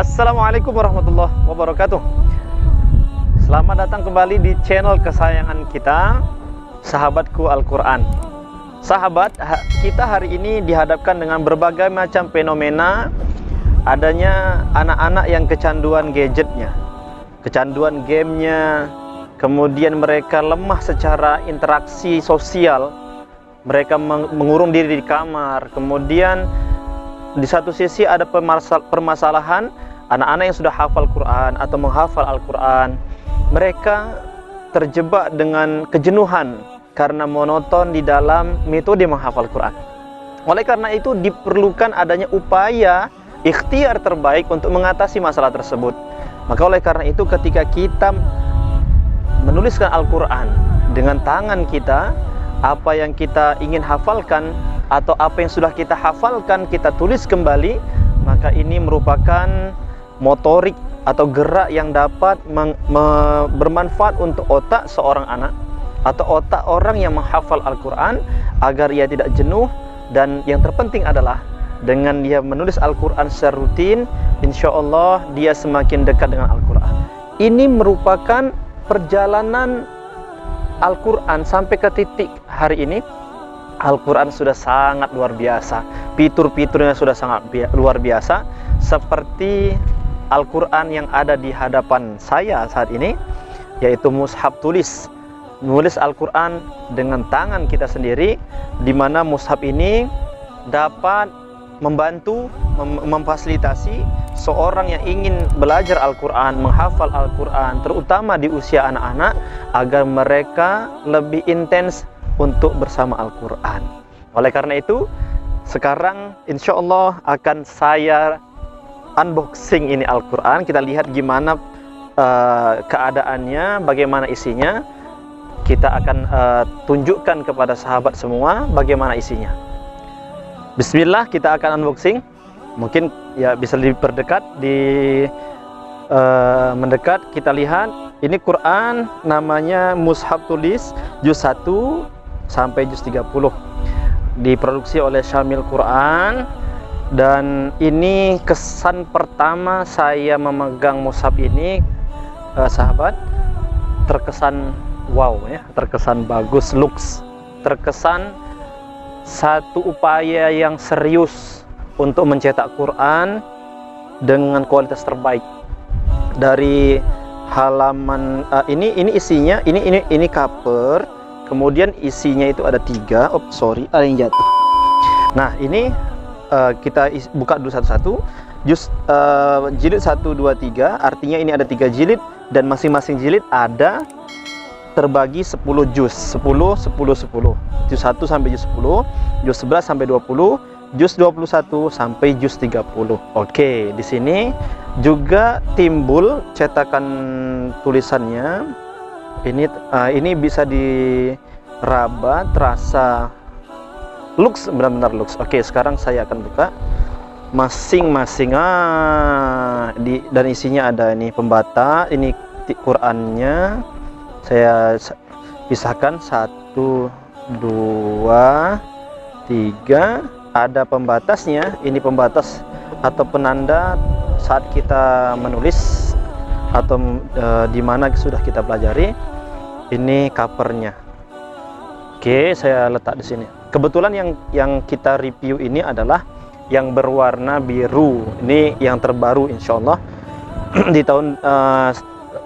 Assalamualaikum warahmatullahi wabarakatuh. Selamat datang kembali di channel kesayangan kita, Sahabatku Al-Quran. Sahabat, kita hari ini dihadapkan dengan berbagai macam fenomena adanya anak-anak yang kecanduan gadgetnya, kecanduan gamenya, kemudian mereka lemah secara interaksi sosial, mereka mengurung diri di kamar, kemudian di satu sisi ada permasalahan anak-anak yang sudah hafal Quran atau menghafal Al-Quran, mereka terjebak dengan kejenuhan karena monoton di dalam metode menghafal Quran. Oleh karena itu diperlukan adanya upaya ikhtiar terbaik untuk mengatasi masalah tersebut. Maka oleh karena itu ketika kita menuliskan Al-Quran dengan tangan kita, apa yang kita ingin hafalkan atau apa yang sudah kita hafalkan kita tulis kembali, maka ini merupakan motorik atau gerak yang dapat bermanfaat untuk otak seorang anak atau otak orang yang menghafal Al-Quran agar ia tidak jenuh. Dan yang terpenting adalah dengan dia menulis Al-Quran secara rutin, insya Allah dia semakin dekat dengan Al-Quran. Ini merupakan perjalanan Al-Quran sampai ke titik hari ini. Al-Quran sudah sangat luar biasa, fitur-fiturnya sudah sangat luar biasa, seperti Al-Quran yang ada di hadapan saya saat ini, yaitu mushaf tulis. Nulis Al-Quran dengan tangan kita sendiri, di mana mushaf ini dapat membantu, memfasilitasi seorang yang ingin belajar Al-Quran, menghafal Al-Quran, terutama di usia anak-anak, agar mereka lebih intens untuk bersama Al-Quran. Oleh karena itu, sekarang insya Allah akan saya unboxing ini Al-Quran. Kita lihat gimana keadaannya, bagaimana isinya. Kita akan tunjukkan kepada sahabat semua bagaimana isinya. Bismillah, kita akan unboxing. Mungkin ya bisa diperdekat, mendekat. Kita lihat ini Quran, namanya mushaf tulis juz 1 sampai juz 30, diproduksi oleh Syamil Quran. Dan ini kesan pertama saya memegang mushaf ini, sahabat, terkesan wow ya, terkesan bagus, looks, terkesan satu upaya yang serius untuk mencetak Quran dengan kualitas terbaik. Dari halaman ini isinya, ini cover. Kemudian isinya itu ada 3. Oh sorry, ada yang jatuh. Nah ini kita buka dulu satu-satu. Jilid 1, 2, 3. Artinya ini ada 3 jilid, dan masing-masing jilid ada terbagi 10 juz. 10, 10, 10. Juz 1 sampai juz 10, juz 11 sampai 20, juz 21 sampai juz 30. Oke, di sini juga timbul cetakan tulisannya. Ini bisa diraba, terasa looks, benar-benar looks. Oke, sekarang saya akan buka masing-masing. Dan isinya ada ini pembata, ini Qurannya. Saya pisahkan 1, 2, 3. Ada pembatasnya. Ini pembatas atau penanda saat kita menulis atau di mana sudah kita pelajari. Ini covernya. Oke, saya letak di sini. Kebetulan yang kita review ini adalah yang berwarna biru. Ini yang terbaru insya Allah. Di tahun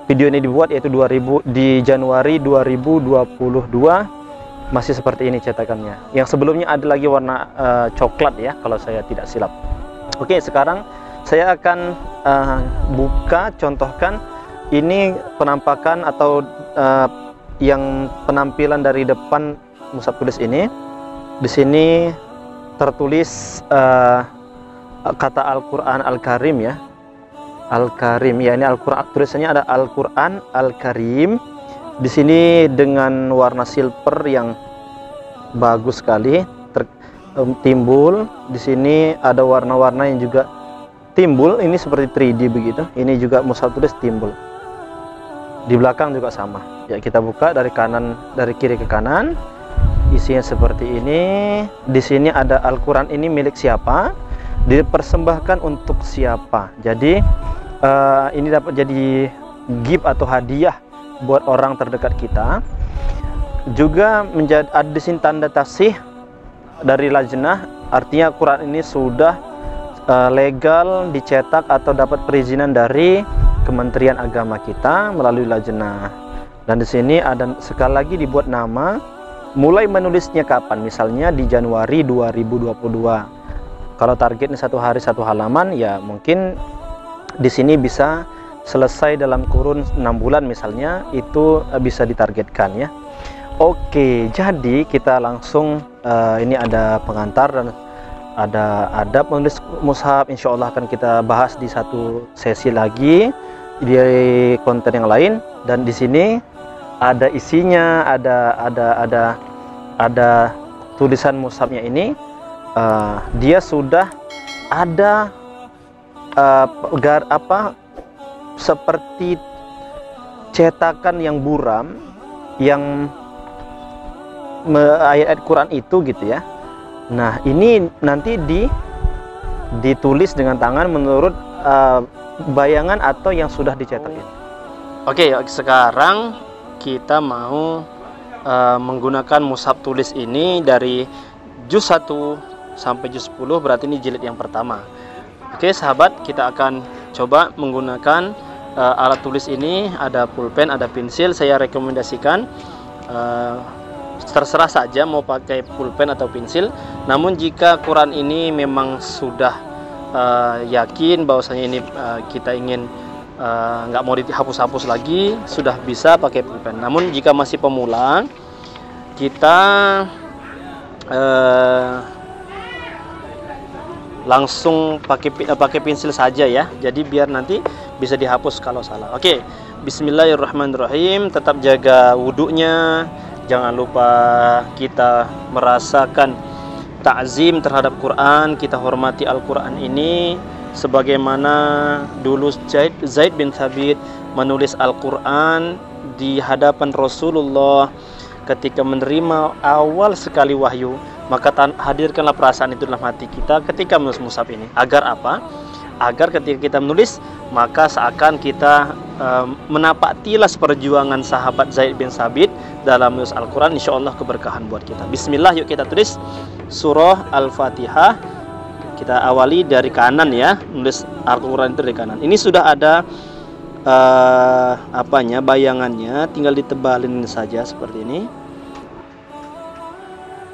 video ini dibuat yaitu di Januari 2022. Masih seperti ini cetakannya. Yang sebelumnya ada lagi warna coklat ya, kalau saya tidak silap. Oke, sekarang saya akan buka, contohkan ini penampakan atau yang penampilan dari depan mushaf tulis ini. Di sini tertulis kata Al-Quran Al-Karim ya. Al-Karim ya, ini Al-Quran, tulisannya ada Al-Quran Al-Karim. Di sini dengan warna silver yang bagus sekali timbul. Di sini ada warna-warna yang juga timbul, ini seperti 3D begitu. Ini juga mushaf tulis timbul. Di belakang juga sama. Ya, kita buka dari kiri ke kanan. Isinya seperti ini. Di sini ada Al-Quran ini milik siapa? dipersembahkan untuk siapa. Jadi ini dapat jadi gift atau hadiah buat orang terdekat kita. Juga menjadi ada di sini tanda tasih dari lajnah, artinya Quran ini sudah legal dicetak atau dapat perizinan dari Kementerian Agama kita melalui lajnah. Dan di sini ada sekali lagi dibuat nama, mulai menulisnya kapan, misalnya di Januari 2022. Kalau targetnya 1 hari 1 halaman, ya mungkin di sini bisa selesai dalam kurun 6 bulan misalnya, itu bisa ditargetkan ya. Oke, jadi kita langsung ini ada pengantar dan ada adab menulis mushaf. Insya Allah akan kita bahas di satu sesi lagi di konten yang lain. Dan di sini ada isinya, ada tulisan mushafnya ini. Dia sudah ada seperti cetakan yang buram yang ayat-ayat Quran itu gitu ya. Nah, ini nanti ditulis dengan tangan menurut bayangan atau yang sudah dicetak ini. Oke, sekarang kita mau menggunakan mushaf tulis ini dari juz 1 sampai juz 10, berarti ini jilid yang pertama. Oke sahabat, kita akan coba menggunakan alat tulis ini. Ada pulpen, ada pensil. Saya rekomendasikan terserah saja mau pakai pulpen atau pensil. Namun jika Quran ini memang sudah yakin bahwasanya ini kita ingin nggak mau dihapus-hapus lagi, sudah bisa pakai pulpen. Namun jika masih pemula, kita langsung pakai pensil saja ya. Jadi biar nanti bisa dihapus kalau salah. Oke, bismillahirrahmanirrahim. Tetap jaga wudhunya. Jangan lupa kita merasakan ta'zim terhadap Quran. Kita hormati Al-Quran ini sebagaimana dulu Zaid bin Thabit menulis Al-Quran di hadapan Rasulullah ketika menerima awal sekali wahyu. Maka hadirkanlah perasaan itu dalam hati kita ketika menulis mushaf ini. Agar apa? Agar ketika kita menulis, maka seakan kita menapak tilas perjuangan sahabat Zaid bin Thabit dalam menulis Al-Quran. Insya Allah keberkahan buat kita. Bismillah, yuk kita tulis surah Al-Fatihah. Kita awali dari kanan ya. Menulis Al-Quran itu dari kanan. Ini sudah ada bayangannya. Tinggal ditebalin saja seperti ini.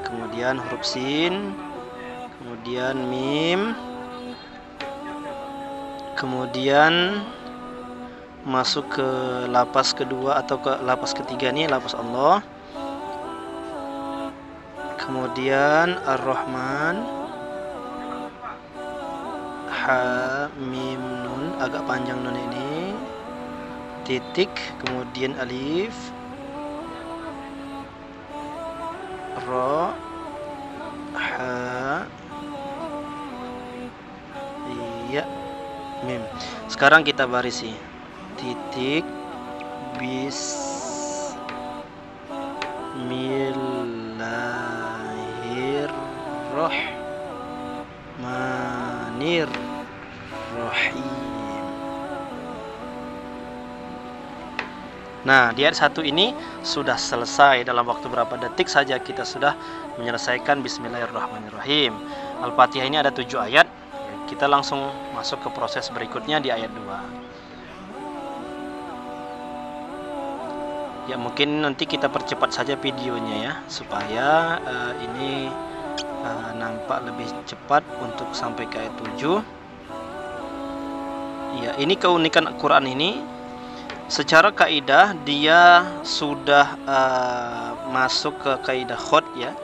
Kemudian huruf sin, kemudian mim, kemudian masuk ke lapas kedua atau ke lapas ketiga nih, lapas Allah. Kemudian Ar-Rahman, ha mim nun, agak panjang nun ini, titik, kemudian alif, ro, ha, iya, mim. Sekarang kita barisi titik, bismillahirrahmanirrahim. Nah, di ayat 1 ini sudah selesai. Dalam waktu berapa detik saja kita sudah menyelesaikan Bismillahirrahmanirrahim. Al-Fatihah ini ada 7 ayat. Kita langsung masuk ke proses berikutnya di ayat 2. Ya, mungkin nanti kita percepat saja videonya ya, supaya ini nampak lebih cepat untuk sampai ke ayat 7. Ya, ini keunikan Al-Quran ini. Secara kaidah dia sudah masuk ke kaidah khot ya.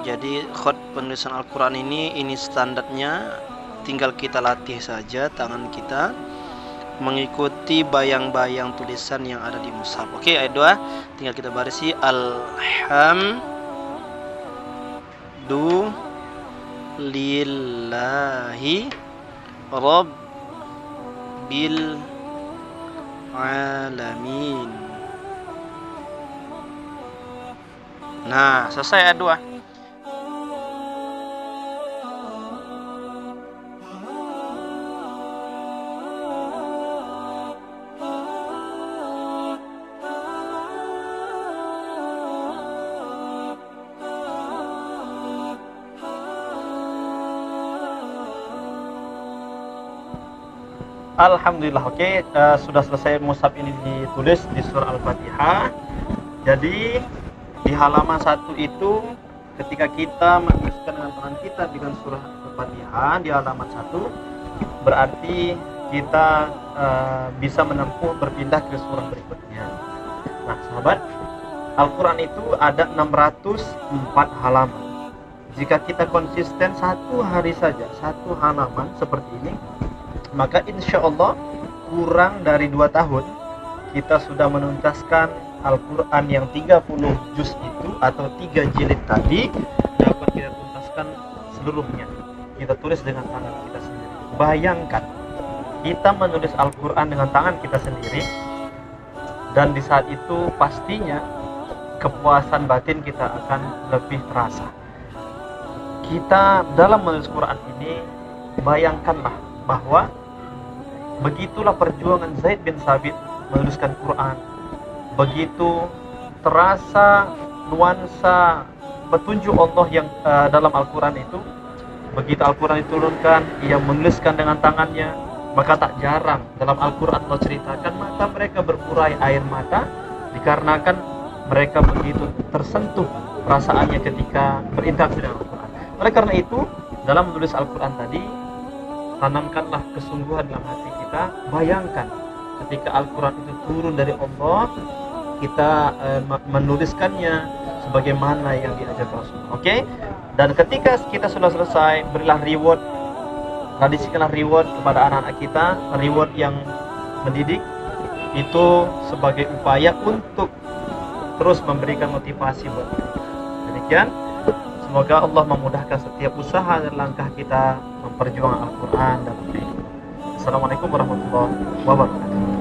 Jadi khot penulisan Al-Quran ini standarnya, tinggal kita latih saja tangan kita mengikuti bayang-bayang tulisan yang ada di mushaf. Oke, ayat 2 tinggal kita barisi alhamdulillahi rabbil alamin. Nah, selesai ayat 2. Alhamdulillah, oke, sudah selesai mushaf ini ditulis di surah Al-Fatihah. Jadi di halaman 1 itu ketika kita menuliskan dengan tangan kita dengan surah Al-Fatihah di halaman 1, berarti kita bisa menempuh berpindah ke surah berikutnya. Nah, sahabat, Al-Quran itu ada 604 halaman. Jika kita konsisten 1 hari saja 1 halaman seperti ini, maka insya Allah kurang dari 2 tahun kita sudah menuntaskan Al-Quran yang 30 juz itu atau 3 jilid tadi dapat kita tuntaskan seluruhnya. Kita tulis dengan tangan kita sendiri. Bayangkan kita menulis Al-Quran dengan tangan kita sendiri, dan di saat itu pastinya kepuasan batin kita akan lebih terasa. Kita dalam menulis Quran ini, bayangkanlah bahwa begitulah perjuangan Zaid bin Sabit menuliskan Quran. Begitu terasa nuansa petunjuk Allah yang dalam Al-Quran itu. Begitu Al-Quran diturunkan, ia menuliskan dengan tangannya, maka tak jarang dalam Al-Quran Allah ceritakan mata mereka berurai air mata dikarenakan mereka begitu tersentuh perasaannya ketika berinteraksi dengan Al-Quran. Oleh karena itu, dalam menulis Al-Quran tadi, tanamkanlah kesungguhan dalam hati kita. Bayangkan ketika Al-Quran itu turun dari Allah, kita menuliskannya sebagaimana yang diajar Rasul. Oke? Dan ketika kita sudah selesai, berilah reward, tradisikanlah reward kepada anak-anak kita, reward yang mendidik, itu sebagai upaya untuk terus memberikan motivasi buat kita. Demikian, semoga Allah memudahkan setiap usaha dan langkah kita memperjuangkan Al-Quran dalam hidup. Assalamualaikum warahmatullahi wabarakatuh.